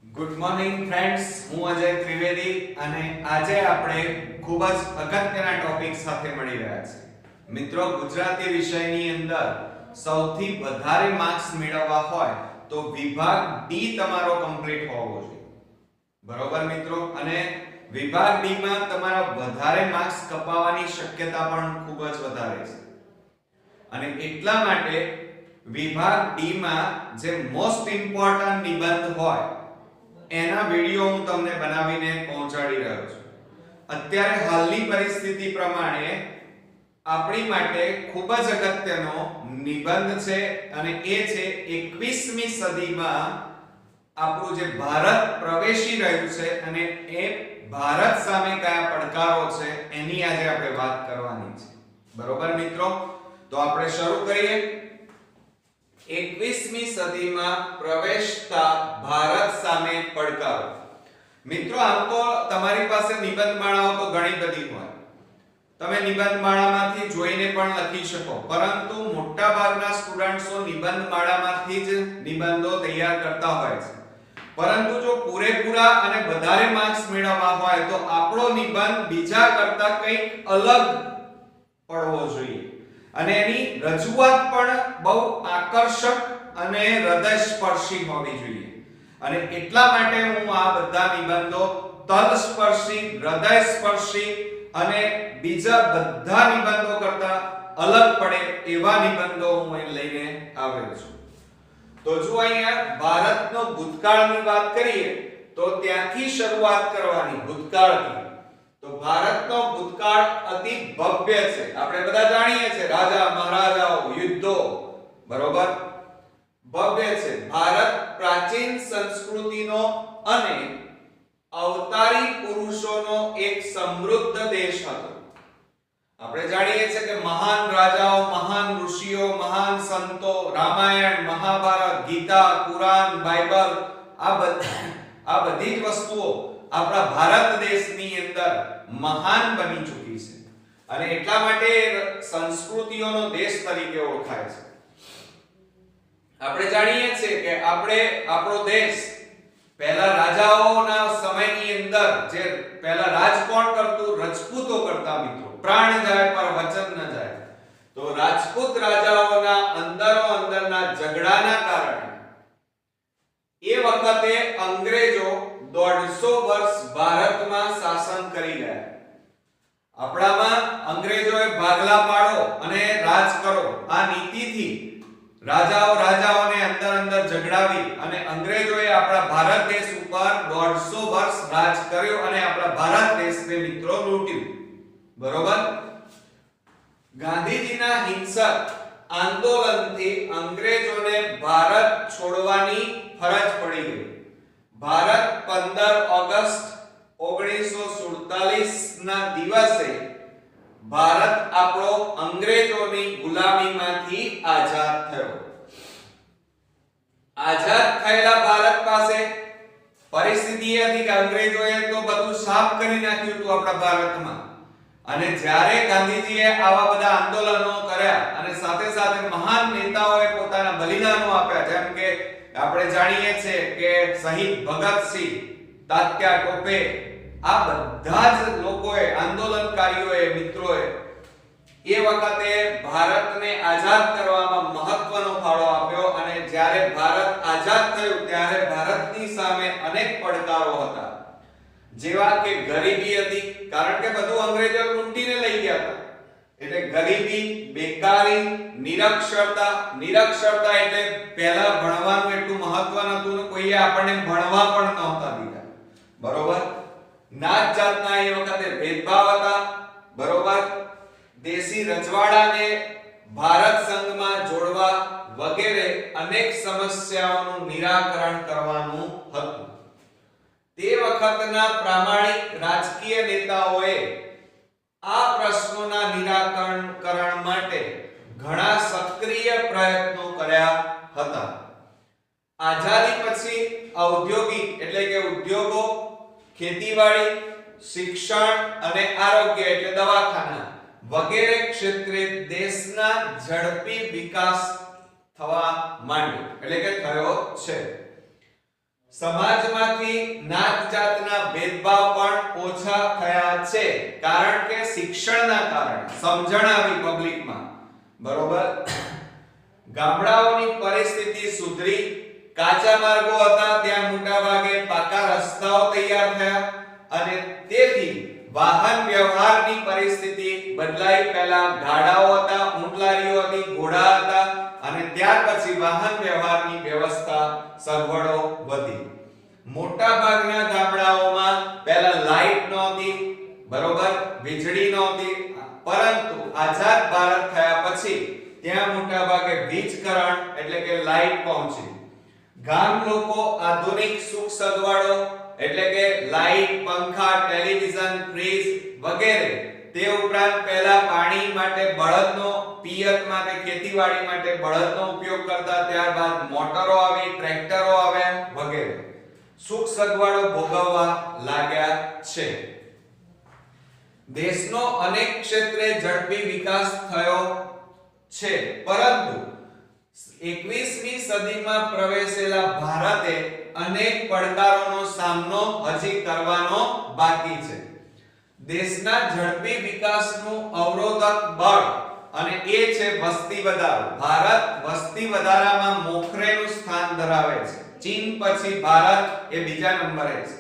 Good morning friends, હું અજય ત્રિવેદી અને આજે આપણે ખૂબ જ અગત્યના ટોપિક સાથે મળી રહ્યા છીએ। મિત્રો, ગુજરાતી વિષયની અંદર સૌથી વધારે માર્ક્સ મેળવવા હોય તો વિભાગ ડી તમારો કમ્પ્લીટ હોવો જોઈએ, બરોબર મિત્રો? અને વિભાગ ડી માં તમારા વધારે માર્ક્સ કપાવવાની શક્યતા પણ ખૂબ જ વધારે છે અને એટલા માટે વિભાગ ડી માં જે મોસ્ટ ઇમ્પોર્ટન્ટ નિબંધ હોય એના વિડિયો હું તમને બનાવીને પહોંચાડી રહ્યો છું। અત્યારે હાલની પરિસ્થિતિ પ્રમાણે આપણી માટે ખૂબ જ અગત્યનો નિબંધ છે અને એ છે 21મી સદીમાં આપણું જે ભારત પ્રવેશી રહ્યું છે અને એ ભારત સામે કયા પડકારો છે એની આજે આપણે વાત કરવાની છે, બરોબર મિત્રો? તો આપણે શરૂ કરીએ। 21મી સદીમાં પ્રવેશતા ભારત સામે પડકારો। મિત્રો, આમ તો તમારી પાસે નિબંધમાળાઓ તો ઘણી બધી હોય, તમે નિબંધમાળામાંથી જોઈને પણ લખી શકો, પરંતુ મોટા ભાગના સ્ટુડન્ટ્સો નિબંધમાળામાંથી જ નિબંધો તૈયાર કરતા હોય છે। પરંતુ જો પૂરેપૂરા અને વધારે માર્ક્સ મેળવવા હોય તો આપણો નિબંધ બીજા કરતા કંઈક અલગ પડવો જોઈએ અને એની રજૂઆત પણ બહુ આકર્ષક અને હૃદયસ્પર્શી હોવી જોઈએ અને એટલા માટે હું આ બધા નિબંધો તલસ્પર્શી, હૃદયસ્પર્શી અને બીજા બધા નિબંધો કરતા અલગ પડે એવા નિબંધો હું અહીં લઈને આવ્યો છું। તો જો અહીંયા ભારતનો ભૂતકાળની વાત કરીએ તો ત્યાંથી શરૂઆત કરવાની, ભૂતકાળથી। તો ભારતનો ભૂતકાળ અતિ ભવ્ય છે, આપણે બધા જાણીએ છીએ, રાજા મહારાજાઓ, યુદ્ધો, બરોબર? ભવ્ય છે। ભારત પ્રાચીન સંસ્કૃતિનો અને અવતારી પુરુષોનો એક સમૃદ્ધ દેશ હતો। આપણે જાણીએ છીએ કે મહાન રાજાઓ, મહાન ઋષિઓ, મહાન સંતો, રામાયણ, મહાભારત, ગીતા, કુરાન, બાઇબલ, આ બધી જ વસ્તુઓ આપણા ભારત દેશની અંદર મહાન બની ચૂકી છે અને એટલા માટે સંસ્કૃતિઓનો દેશ તરીકે ઓળખાય છે। આપણે જાણીએ છીએ કે આપણો દેશ પહેલા રાજાઓના સમયની અંદર જે પહેલા રાજ કોણ કરતું? રજપૂતો કરતા મિત્રો। પ્રાણ જાય પર વચન ન જાય। તો રાજપૂત રાજાઓના અંદરના ઝઘડાના કારણે એ વખતે અંગ્રેજો 150 વર્ષ ભારતમાં શાસન કરી ગયા। આપણામાં અંગ્રેજોએ ભાગલા પાડો અને રાજ કરો આ નીતિથી રાજાઓને અંદર ઝઘડાવી અને અંગ્રેજોએ આપણા ભારત દેશ ઉપર 150 વર્ષ રાજ કર્યો અને આપણા ભારત દેશને મિત્રો લૂંટ્યું, બરોબર? ગાંધીજીના હિંસક આંદોલનથી અંગ્રેજોને ભારત છોડવાની ફરજ પડી ગઈ। ભારત 15 ઓગસ્ટ 1947 ના દિવસે ભારત આપણો અંગ્રેજોની ગુલામીમાંથી આઝાદ થયો। આઝાદ થયેલા ભારત પાસે પરિસ્થિતિ હતી કે અંગ્રેજોએ તો બધું સાફ કરી નાખ્યું હતું આપણા ભારતમાં અને જ્યારે ગાંધીજીએ આવા બધા આંદોલનો કર્યા અને સાથે સાથે મહાન નેતાઓએ પોતાના બલિદાનો આપ્યા, જેમ કે આપણે જાણીએ છીએ કે શહીદ ભગતસિંહ, તાત્યા ટોપે, આ બધા જ લોકોએ, આંદોલનકારીઓએ, મિત્રોએ એ વખતે ભારતને આઝાદ કરવામાં મહત્વનો ફાળો આપ્યો અને જ્યારે ભારત આઝાદ થયું ત્યારે ભારતની સામે અનેક પડકારો હતા, જેવા કે ગરીબી હતી, કારણ કે બધું અંગ્રેજો લૂંટીને લઈ ગયા હતા, એટલે ગરીબી, બેકારી, નિરક્ષરતા એટલે પહેલા ભણવાનું એટલું મહત્વ નહોતું ને કોઈએ આપણને ભણવા પણ નહોતા દીધા, બરોબર? નાત જાતના એ વખતે ભેદભાવ હતા, બરોબર? દેશી રજવાડાને ભારત સંઘમાં જોડવા વગેરે અનેક સમસ્યાઓનું નિરાકરણ કરવાનું હતું। તે વખતના પ્રામાણિક રાજકીય નેતાઓએ આ પ્રશ્નોના નિરાકરણ માટે ઘણા સક્રિય પ્રયત્નો કર્યા હતા। આઝાદી પછી ઔદ્યોગિક એટલે કે ઉદ્યોગો, ખેતીવાડી, શિક્ષણ અને આરોગ્ય એટલે દવાખાના વગેરે ક્ષેત્રે દેશના ઝડપી વિકાસ થવા માંડ્યો એટલે કે થયો છે। સમાજમાંથી નાત જાતના ભેદભાવ પણ ઓછા થયા છે, કારણ કે શિક્ષણના કારણે સમજણ આવી પબ્લિકમાં, બરોબર. ગામડાઓની પરિસ્થિતિ સુધરી, કાચા માર્ગો હતા ત્યાં મોટા ભાગે પાકા રસ્તાઓ તૈયાર થયા અને તેથી વાહન વ્યવહારની પરિસ્થિતિ બદલાઈ. પહેલા ગાડાઓ હતા, ઊંટલારીઓ હતી, ઘોડા હતા અને ત્યાર પછી વાહન વ્યવહારની વ્યવસ્થા સગવડો વધી. મોટા ભાગના ગામડાઓમાં પહેલા લાઈટ નહોતી, બરોબર, વીજળી નહોતી, પરંતુ આઝાદ ભારત થયા પછી ત્યાં મોટા ભાગે વીજકરણ એટલે કે લાઈટ પહોંચી. ગામ લોકો આધુનિક સુખ સગવડો એટલે કે લાઈટ, પંખા, ટેલિવિઝન, ફ્રીજ વગેરે, તે ઉપરાંત પહેલા પાણી માટે બળદનો, પિયત માટે, ખેતીવાડી માટે બળદનો ઉપયોગ કરતા, ત્યારબાદ મોટરો આવી, ટ્રેક્ટરો આવ્યા વગેરે સુખ સગવડો ભોગવવા લાગ્યા છે. દેશનો અનેક ક્ષેત્રે ઝડપી વિકાસ થયો છે, પરંતુ 21મી સદીમાં પ્રવેશેલા ભારતે અનેક પડકારોનો સામનો હજી કરવાનો બાકી છે. દેશના ઝડપી વિકાસનું અવરોધક બળ અને એ છે વસ્તી વધારો. ભારત વસ્તી વધારામાં મોખરેનું સ્થાન ધરાવે છે. ચીન પછી ભારત એ બીજા નંબરે છે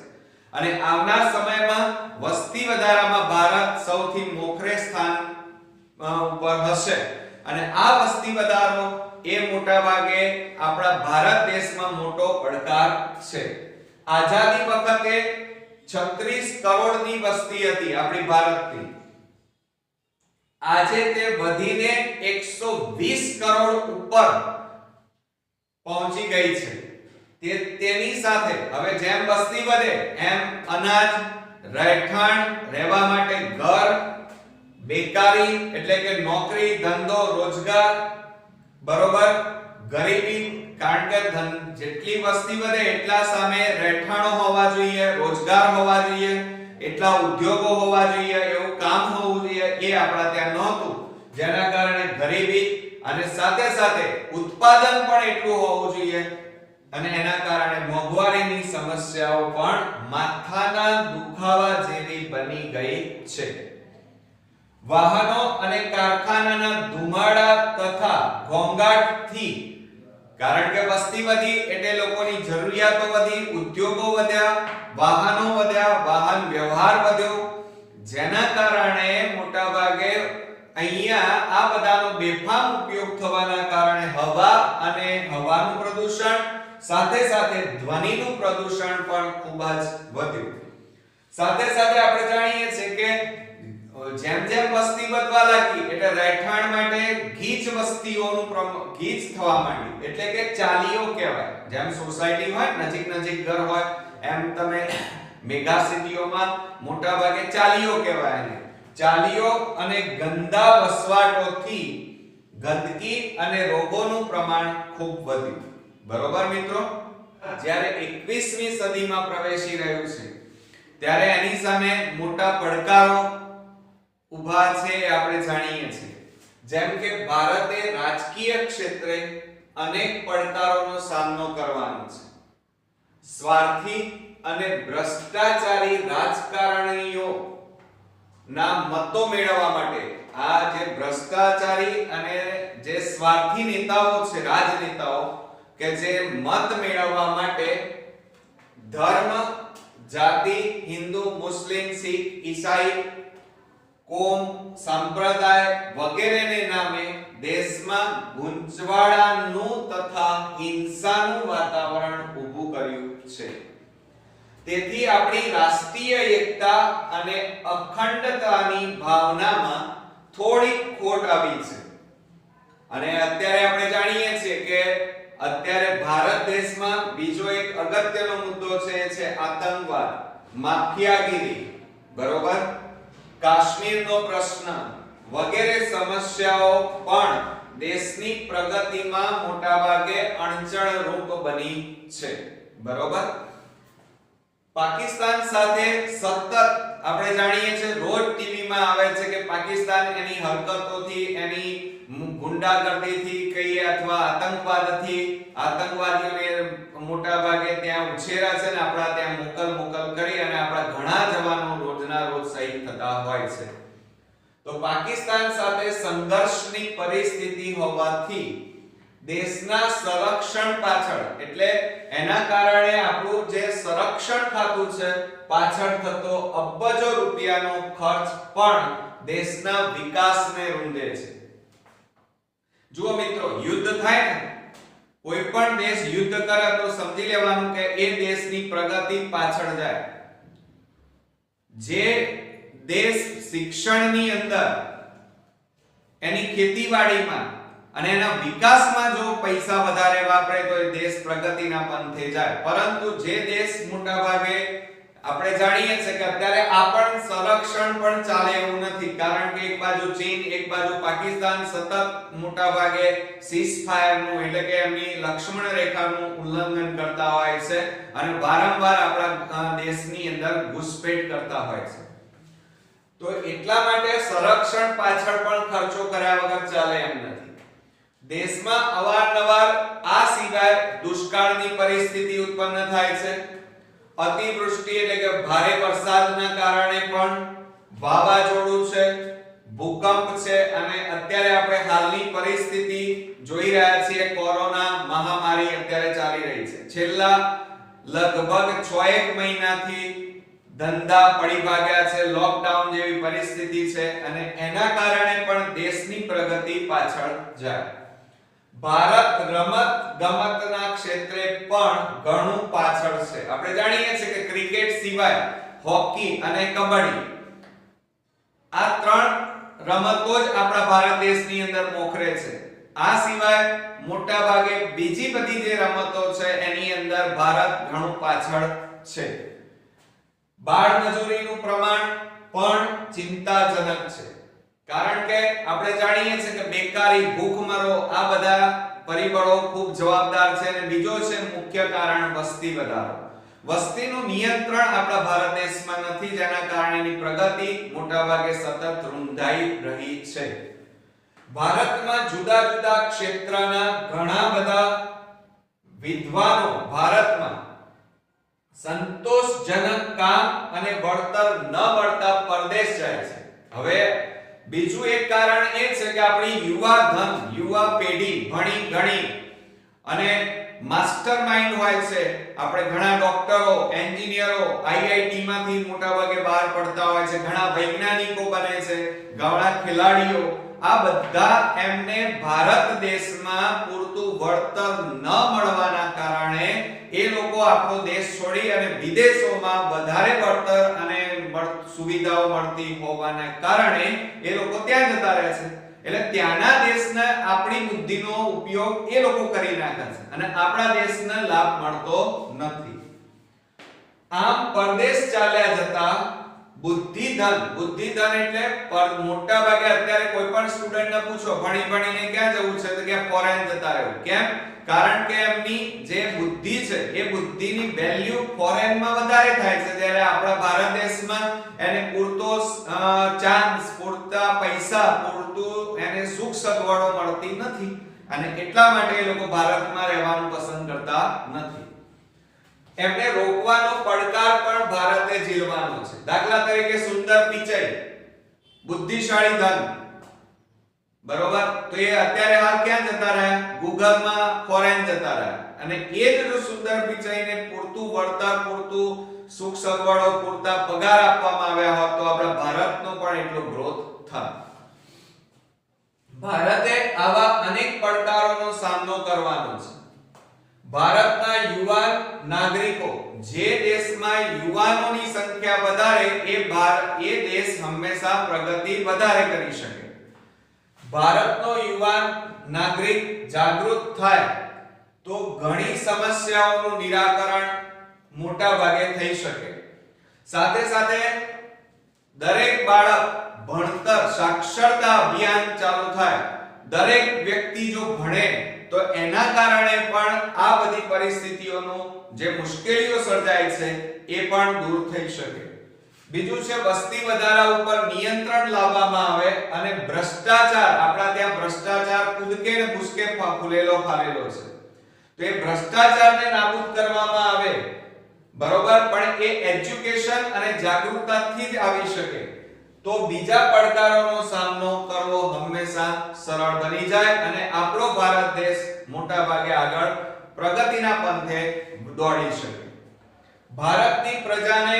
અને આવનાર સમયમાં વસ્તી વધારામાં ભારત સૌથી મોખરે સ્થાન ઉપર હશે અને આ વસ્તી વધારો એ મોટા ભાગે આપણા ભારત દેશમાં મોટો પડકાર છે. આઝાદી વખતે 36 કરોડની વસ્તી હતી આપણી ભારતની. આજે તે વધીને 120 કરોડ ઉપર પહોંચી ગઈ છે. તેની સાથે હવે જેમ વસ્તી વધે એમ અનાજ, રહેઠાણ, રહેવા માટે ઘર, બેકારી એટલે કે નોકરી, ધંધો, રોજગાર, બરોબર, ગરીબી, કારણ કે જેટલી વસ્તી વધે એટલા સામે રહેઠાણો હોવા જોઈએ, રોજગાર હોવા જોઈએ, એટલા ઉદ્યોગો હોવા જોઈએ, એવું કામ હોવું જોઈએ, એ આપણા ત્યાં નહોતું, જેના કારણે ગરીબી અને સાથે સાથે ઉત્પાદન પણ એટલું હોવું જોઈએ અને એના કારણે મોંઘવારીની સમસ્યાઓ પણ માથાના દુખાવા જેવી બની ગઈ છે. વાહનો અને કારખાનાના ધુમાડા તથા ઘોંઘાટથી, કારણ કે વસ્તી વધી એટલે લોકોની જરૂરિયાતો વધી, ઉદ્યોગો વધ્યા, વાહનો વધ્યા, વાહન વ્યવહાર વધ્યો, જેના કારણે મોટા ભાગે અહીંયા આ બધાનો બેફામ ઉપયોગ થવાના કારણે હવા અને હવાનું પ્રદૂષણ સાથે સાથે ધ્વનિનું પ્રદૂષણ પણ ખૂબ જ વધ્યું. સાથે સાથે આપણે જાણીએ છીએ કે જેમ જેમ વસ્તી વધવા લાગી એટલે રહેઠાણ માટે ગીચ વસ્તીઓનું ગીચ થવા માંડ્યું, એટલે કે ચાલીઓ કહેવાય. જેમ સોસાયટી હોય, નજીક નજીક ઘર હોય, એમ તમે મેગા સિટીઓમાં મોટા ભાગે ચાલીઓ કહેવાય ને. ચાલીઓ અને ગંદા વસવાટોથી ગંદકી અને રોગોનું પ્રમાણ ખૂબ વધ્યું. બરોબર મિત્રો, જ્યારે 21મી સદીમાં પ્રવેશી રહ્યું છે ત્યારે એની સામે મોટા પડકારો ઉભા છે આપણે જાણીએ છીએ. જેમ કે ભારતે રાજકીય ક્ષેત્રે અનેક પડકારોનો સામનો કરવાનો છે. સ્વાર્થી અને ભ્રષ્ટાચારી રાજકારણીઓ ના મતો મેળવવા માટે, આ જે ભ્રષ્ટાચારી અને જે સ્વાર્થી નેતાઓ છે, રાજનેતાઓ કે જે મત મેળવવા માટે ધર્મ, જાતિ, હિન્દુ, મુસ્લિમ, શીખ, ઈસાઈ, કોમ, સંપ્રદાય વગેરેને નામે દેશમાં ગૂંચવાડાનું તથા હિંસાનું વાતાવરણ ઊભું કર્યું છે. તેથી આપણી રાષ્ટ્રીય એકતા અને અખંડતાની ભાવનામાં થોડી ખોટ આવી છે. અને અત્યારે આપણે જાણીએ છીએ કે અત્યારે ભારત દેશમાં બીજો એક અગત્યનો મુદ્દો છે આતંકવાદ, માફિયાગીરી, બરોબર, કાશ્મીરનો પ્રશ્ન વગેરે સમસ્યાઓ પણ દેશની પ્રગતિમાં મોટા ભાગે અડચણ રૂપ બની છે. બરોબર, પાકિસ્તાન સાથે સતત આપણે જાણીએ છીએ રોજ ટીવી પરિસ્થિતિમાં આવે છે કે પાકિસ્તાન એની હરકતોથી, એની ગુંડાગર્દીથી કહીએ અથવા આતંકવાદીઓને મોટા ભાગે ત્યાં ઉછેરા છે ને આપણા ત્યાં મોકલ કરી અને આપણા ઘણા જવાનો રોજના રોજ શહીદ થતા હોય છે. તો પાકિસ્તાન સાથે સંઘર્ષની પરિસ્થિતિ હોવાથી દેશના સંરક્ષણ પાછળ, એટલે એના કારણે આપણું જે સંરક્ષણ ખાતું છે પાછળ થતો અબજો રૂપિયાનો ખર્ચ પણ દેશના વિકાસને રૂંધે છે. જુઓ મિત્રો, યુદ્ધ થાય ને, કોઈ પણ દેશ યુદ્ધ કરે તો સમજી લેવાનું કે એ દેશની પ્રગતિ પાછળ જાય. જે દેશ શિક્ષણની અંદર, એની ખેતીવાડીમાં અને એના વિકાસમાં જો પૈસા વધારે વાપરે તો એ દેશ પ્રગતિના પંથે જાય. પરંતુ જે દેશ મોટા ભાગે આપણે જાણીએ છીએ કે અત્યારે આપણ સંરક્ષણ પણ ચાલે એવું નથી, કારણ કે એક બાજુ ચીન, એક બાજુ પાકિસ્તાન સતત મોટા ભાગે સીઝફાયરનું, એટલે કે એમની લક્ષ્મણ રેખાનું ઉલ્લંઘન કરતા હોય છે અને વારંવાર આપણા દેશની અંદર ઘૂસપેઠ કરતા હોય છે. તો એટલા માટે સંરક્ષણ પાછળ પણ ખર્ચો કર્યા વગર ચાલે એમ નથી. દેશમાં અવારનવાર આ સિવાય દુષ્કાળની પરિસ્થિતિ ઉત્પન્ન થાય છે. અતિવૃષ્ટિ એટલે કે ભારે વરસાદના કારણે પણ, વાવાઝોડું છે, ભૂકંપ છે અને અત્યારે આપણે હાલની પરિસ્થિતિ જોઈ રહ્યા છીએ, કોરોના મહામારી અત્યારે ચાલી રહી છે. છેલ્લા લગભગ 6-1 મહિનાથી ધંધા પડી ભાગ્યા છે, લોકડાઉન જેવી પરિસ્થિતિ છે અને એના કારણે પણ દેશની પ્રગતિ પાછળ જાય. ભારત રમત ગમતના ક્ષેત્રે પણ ઘણું પાછળ છે. આપણે જાણીએ છીએ કે ક્રિકેટ સિવાય હોકી અને કબડ્ડી, આ 3 રમતો જ આપણા ભારત દેશની અંદર મોખરે છે. આ સિવાય મોટા ભાગે બીજી બધી જે રમતો છે એની અંદર ભારત ઘણું પાછળ છે. બાળ મજૂરીનું પ્રમાણ પણ ચિંતાજનક છે, કારણ કે આપણે જાણીએ છીએ કે બેકારી, ભૂખમરો, આ બધા પરિબળો ખૂબ જવાબદાર છે. અને બીજો છે મુખ્ય કારણ વસ્તી વધારો. વસ્તીનું નિયંત્રણ આપણા ભારત દેશમાં નથી, જેના કારણેની પ્રગતિ મોટા ભાગે સતત રૂંધાઈ રહી છે. ભારતમાં જુદા જુદા ક્ષેત્રના ઘણા બધા વિદ્વાનો ભારતમાં સંતોષજનક કામ અને વળતર ન મળતા પરદેશ જાય છે. હવે બીજું એક કારણ એ છે કે આપણી યુવા પેઢી ભણી ગણી અને માસ્ટરમાઇન્ડ હોય છે. આપણે ઘણા ડોક્ટરો, એન્જિનિયરો આઈઆઈટી માંથી મોટા ભાગે બહાર પડતા હોય છે, ઘણા વૈજ્ઞાનિકો બને છે, ઘણા ખેલાડીઓ. આ બધા એમને ભારત દેશમાં પૂરતું વળતર ન મળવાના કારણે એ લોકો આપણો દેશ છોડી અને વિદેશોમાં વધારે વળતર અને સુવિધાઓ મળતી હોવાના કારણે એ લોકો ત્યાં જતા રહે છે. એટલે ત્યાંના દેશના આપણી બુદ્ધિનો ઉપયોગ એ લોકો કરી નાખે છે અને આપણા દેશને લાભ મળતો નથી. આમ પરદેશ ચાલ્યા જતા બુદ્ધિધન એટલે મોટા ભાગે અત્યારે કોઈ પણ સ્ટુડન્ટને પૂછો ભણીને ક્યાં જવું છે તો કે ફોરેન જતા રહેવું. કેમ? કારણ કે એમની જે બુદ્ધિ છે એ બુદ્ધિની વેલ્યુ ફોરેનમાં વધારે થાય છે, જ્યારે આપણા ભારત દેશમાં એને પૂરતો ચાન્સ, પૂરતા પૈસા, પૂરતું એને સુખ સગવડો મળતી નથી અને એટલા માટે એ લોકો ભારતમાં રહેવાનું પસંદ કરતા નથી. એમને રોકવાનો પડકાર પણ ભારતે ઝીલવાનો છે. દાખલા તરીકે સુંદર પિચાઈ, બુદ્ધિશાળી ધન, બરોબર, તો એ અત્યારે હાલ ક્યાં જતા રહ્યા? ગૂગલમાં ફોરેન જતા રહ્યા. અને એ જ જો સુંદર પિચાઈને પૂરતું વળતર, પૂરતું સુખ સગવડો, પૂરતા પગાર આપવામાં આવ્યા હોત તો આપણા ભારતનો પણ એટલો ગ્રોથ થાત. ભારતે આવા અનેક પડકારોનો સામનો કરવાનો છે. ભારતના યુવાન નાગરિકો, જે દેશમાં યુવાનોની સંખ્યા વધારે એ દેશ હંમેશા પ્રગતિ વધારે કરી શકે. ભારતનો યુવાન નાગરિક જાગૃત થાય તો ઘણી સમસ્યાઓનું નિરાકરણ મોટા ભાગે થઈ શકે. સાથે સાથે દરેક બાળક ભણતર, સાક્ષરતા અભિયાન ચાલુ થાય. દરેક વ્યક્તિ જો ભણે તો એના કારણે પણ આ બધી પરિસ્થિતિઓનો જે મુશ્કેલીઓ સર્જાય છે એ પણ દૂર થઈ શકે. બીજું છે વસ્તી વધારા ઉપર નિયંત્રણ લાવવામાં આવે અને ભ્રષ્ટાચાર, આપણા ત્યાં ભ્રષ્ટાચાર કૂદકે ને ભૂસકે ફૂલેલો ફાલેલો છે, તો એ ભ્રષ્ટાચારને નાબૂદ કરવામાં આવે, બરોબર. પણ એ એજ્યુકેશન અને જાગૃતતાથી જ આવી શકે, તો બીજા પડકારોનો સામનો કરવો હંમેશા સરળ બની જાય અને આપણો ભારત દેશ મોટા ભાગે આગળ પ્રગતિના પંથે દોડી શકે. ભારતની પ્રજાને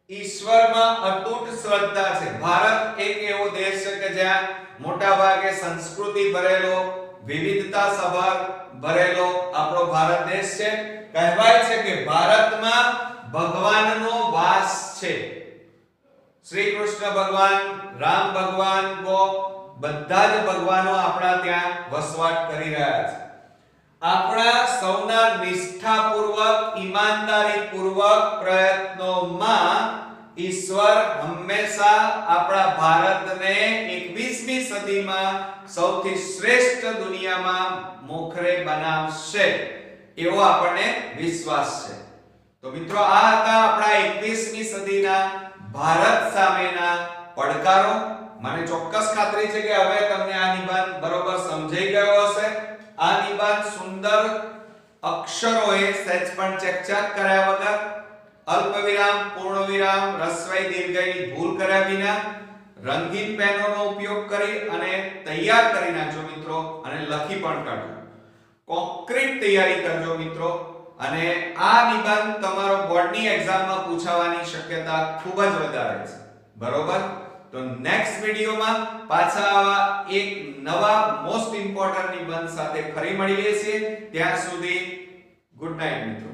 ઈશ્વરમાં અતૂટ શ્રદ્ધા છે. ભારત એક એવો દેશ છે કે જ્યાં મોટા ભાગે સંસ્કૃતિ ભરેલો, વિવિધતા સભર ભરેલો આપણો ભારત દેશ છે. કહેવાય છે કે ભારતમાં ભગવાનનો વાસ છે. શ્રી કૃષ્ણ ભગવાન, રામ ભગવાન કો બધા જ ભગવાનો આપણા ત્યાં વસવાટ કરી રહ્યા છે. આપણા સૌના નિષ્ઠાપૂર્વક, ઈમાનદારીપૂર્વક પ્રયત્નોમાં ઈશ્વર હંમેશા આપણા ભારતને 21મી સદીમાં સૌથી શ્રેષ્ઠ દુનિયામાં મોખરે બનાવશે એવો આપણને વિશ્વાસ છે. તો મિત્રો, આ હતા આપણા 21મી સદીના ભારત સામેના પડકારો. મને ચોક્કસ ખાતરી છે કે હવે તમને આ નિબંધ બરોબર સમજાઈ ગયો હશે. આ નિબંધ સુંદર અક્ષરોએ સહેજ પણ ચેકચાક કર્યા વગર, અલ્પ વિરામ, પૂર્ણ વિરામ, રસ્વઈ દીર્ઘઈની ભૂલ કર્યા વિના રંગીન પેનોનો ઉપયોગ કરી અને તૈયાર કરી નાખજો મિત્રો, અને લખી પણ કાઢજો. કોન્ક્રીટ તૈયારી કરજો મિત્રો. અને આ નિબંધ તમારો બોર્ડની એક્ઝામમાં પૂછાવાની શક્યતા ખૂબ જ વધારે છે, બરોબર. તો નેક્સ્ટ વિડિયોમાં પાછા આવા એક નવા મોસ્ટ ઇમ્પોર્ટન્ટ નિબંધ સાથે ફરી મળીએ છીએ. ત્યાં સુધી ગુડ નાઈટ મિત્રો.